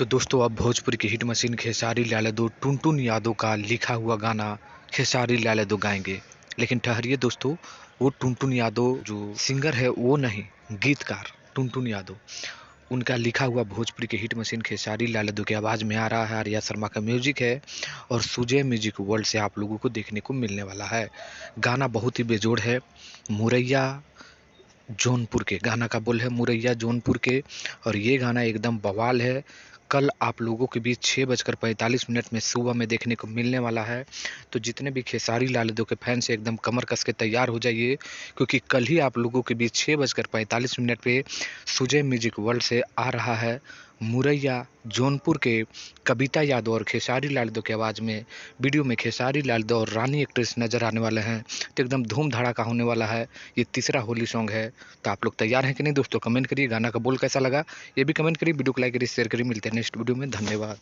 तो दोस्तों अब भोजपुरी की हिट मशीन खेसारी लाल यादव टुनटुन यादव का लिखा हुआ गाना खेसारी लाल यादव गाएंगे। लेकिन ठहरिए दोस्तों, वो टुनटुन यादव जो सिंगर है वो नहीं, गीतकार टुनटुन यादव, उनका लिखा हुआ भोजपुरी की हिट मशीन खेसारी लाल यादव की आवाज़ में आ रहा है। आर्या शर्मा का म्यूजिक है और सुजय म्यूजिक वर्ल्ड से आप लोगों को देखने को मिलने वाला है। गाना बहुत ही बेजोड़ है। मुरैया जौनपुर के गाना का बोल है, मुरैया जौनपुर के, और ये गाना एकदम बवाल है। कल आप लोगों के बीच 6:45 में सुबह में देखने को मिलने वाला है। तो जितने भी खेसारी लाल यादव के फैंस हैं एकदम कमर कस के तैयार हो जाइए, क्योंकि कल ही आप लोगों के बीच 6:45 पे सुजय म्यूजिक वर्ल्ड से आ रहा है मुरैया जौनपुर के कविता यादव और खेसारी लाल यादव की आवाज़ में वीडियो में खेसारी लाल यादव और रानी एक्ट्रेस नज़र आने वाले हैं। तो एकदम धूम धड़ाका होने वाला है। ये तीसरा होली सॉन्ग है। तो आप लोग तैयार हैं कि नहीं दोस्तों? कमेंट करिए। गाना का बोल कैसा लगा ये भी कमेंट करिए। वीडियो को लाइक करिए, शेयर करिए। मिलते हैं नेक्स्ट वीडियो में। धन्यवाद।